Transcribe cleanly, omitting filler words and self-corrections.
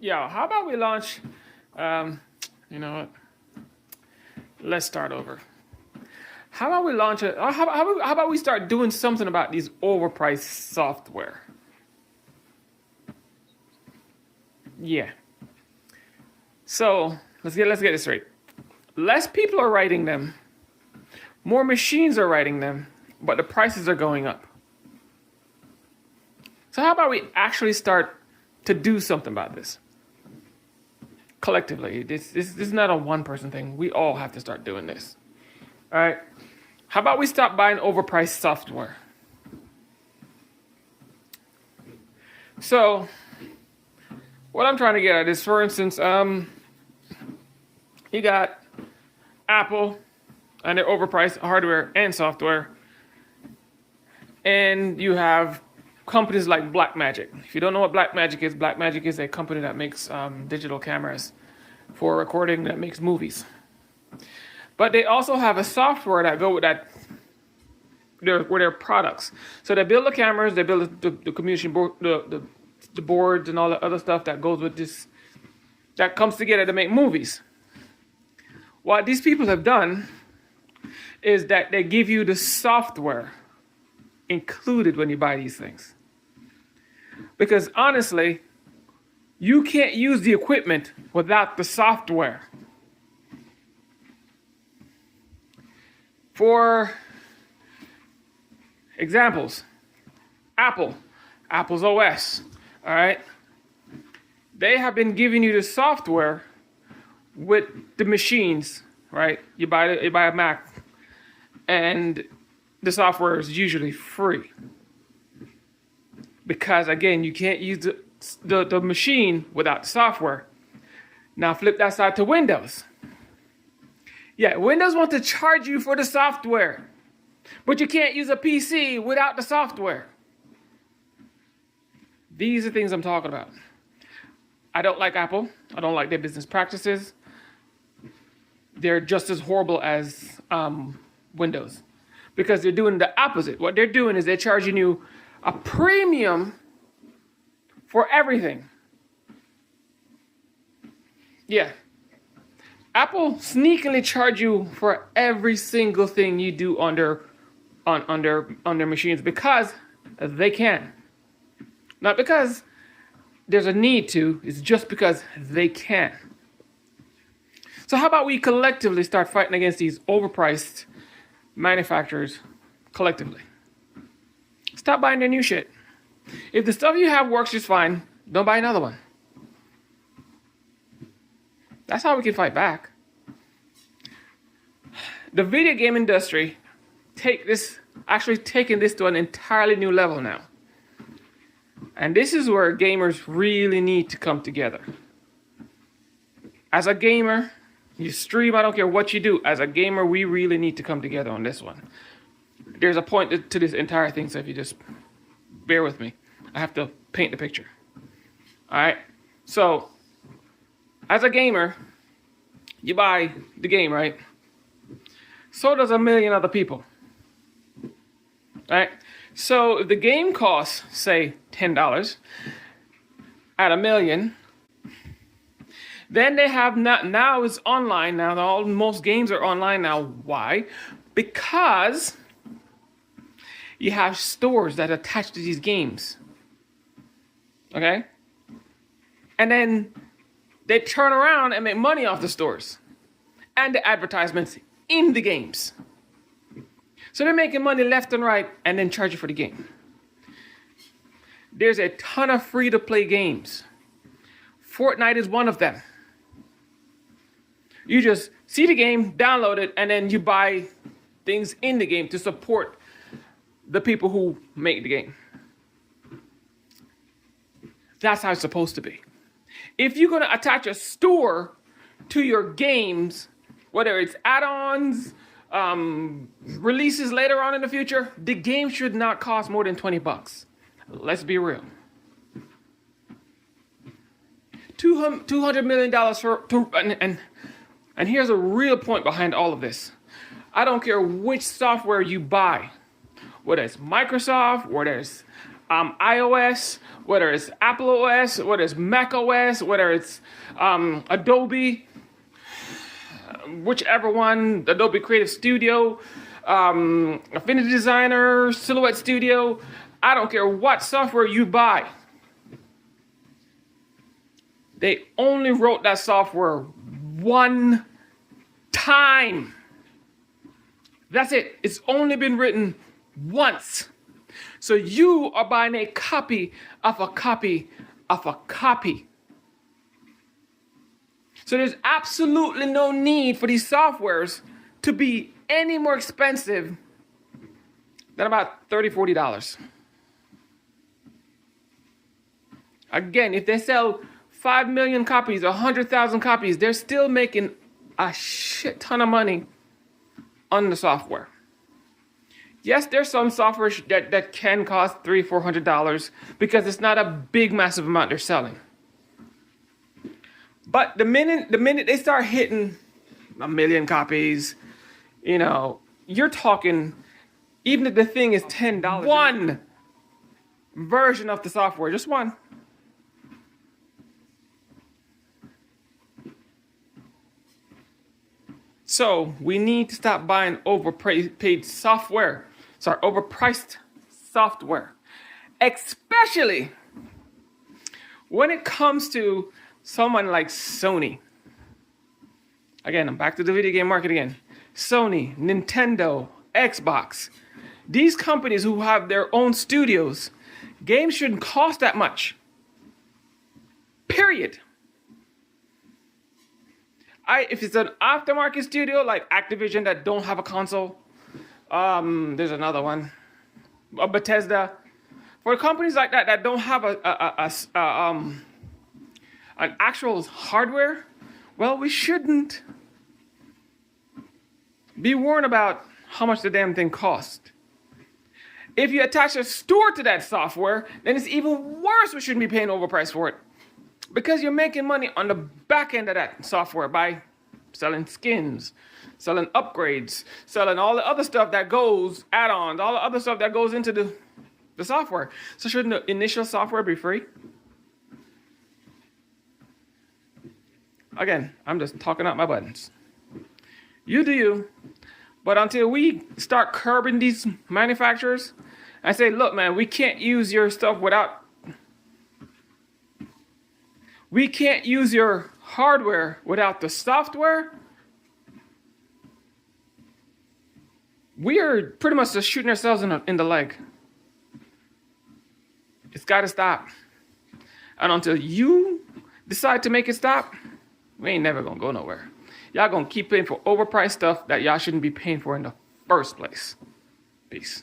Yo, how about we launch? Um, you know what? Let's start over. How about we launch it? How about we start doing something about these overpriced software? Yeah. So let's get this straight. Less people are writing them. More machines are writing them, but the prices are going up. So how about we actually start to do something about this? Collectively, this is not a one-person thing. We all have to start doing this. All right? How about we stop buying overpriced software? So, what I'm trying to get at is, for instance, you got Apple and their overpriced hardware and software, and you have companies like Blackmagic. If you don't know what Blackmagic is a company that makes digital cameras for recording, that makes movies. But they also have a software that go with that, with their products. So they build the cameras, they build the communication board, the boards and all the other stuff that goes with this, that comes together to make movies. What these people have done is that they give you the software included when you buy these things. Because honestly, you can't use the equipment without the software. For examples, Apple's OS, all right? They have been giving you the software with the machines, right? You buy a Mac, and the software is usually free. Because again, you can't use the machine without the software. Now flip that side to Windows. Yeah, Windows wants to charge you for the software, but you can't use a PC without the software. These are things I'm talking about. I don't like Apple. I don't like their business practices. They're just as horrible as Windows, because they're doing the opposite. What they're doing is they're charging you a premium for everything. Yeah. Apple sneakily charge you for every single thing you do on their machines because they can. Not because there's a need to, it's just because they can. So how about we collectively start fighting against these overpriced manufacturers collectively? Stop buying their new shit. If the stuff you have works just fine, don't buy another one. That's how we can fight back. The video game industry taking this to an entirely new level now. And this is where gamers really need to come together. As a gamer, you stream, I don't care what you do. As a gamer, we really need to come together on this one. There's a point to this entire thing, so if you just bear with me, I have to paint the picture. All right? So, as a gamer, you buy the game, right? So does a million other people. All right? So, if the game costs, say, $10 at a million, then they have now it's online. Now, most games are online now. Why? Because you have stores that attach to these games. Okay? And then they turn around and make money off the stores and the advertisements in the games. So they're making money left and right and then charge you for the game. There's a ton of free-to-play games. Fortnite is one of them. You just see the game, download it, and then you buy things in the game to support the people who make the game. That's how it's supposed to be. If you're going to attach a store to your games, whether it's add-ons, releases later on in the future, the game should not cost more than $20. Let's be real. $200 million for, and here's a real point behind all of this. I don't care which software you buy, whether it's Microsoft, whether it's iOS, whether it's Apple OS, whether it's Mac OS, whether it's Adobe, whichever one, Adobe Creative Studio, Affinity Designer, Silhouette Studio, I don't care what software you buy. They only wrote that software one time. That's it. It's only been written once. So you are buying a copy of a copy of a copy. So there's absolutely no need for these softwares to be any more expensive than about $30, $40. Again, if they sell 5 million copies, 100,000 copies, they're still making a shit ton of money on the software. Yes, there's some software that can cost $300, $400 because it's not a big, massive amount they're selling. But the minute they start hitting 1 million copies, you know, you're talking, even if the thing is $10, one version of the software, just one. So we need to stop buying overpriced software. Especially when it comes to someone like Sony. Again, I'm back to the video game market again. Sony, Nintendo, Xbox. These companies who have their own studios, games shouldn't cost that much. Period. If it's an aftermarket studio like Activision that don't have a console, there's another one, Bethesda. For companies like that don't have an actual hardware, well, we shouldn't be worried about how much the damn thing costs. If you attach a store to that software, then it's even worse. We shouldn't be paying overpriced for it. Because you're making money on the back end of that software by selling skins, selling upgrades, selling all the other stuff that goes, add-ons, all the other stuff that goes into the software. So shouldn't the initial software be free? Again, I'm just talking out my buttons. You do you. But until we start curbing these manufacturers and say, look, man, we can't use your stuff we can't use your hardware without the software, we are pretty much just shooting ourselves in the leg. It's got to stop. And until you decide to make it stop, we ain't never going to go nowhere. Y'all going to keep paying for overpriced stuff that y'all shouldn't be paying for in the first place. Peace.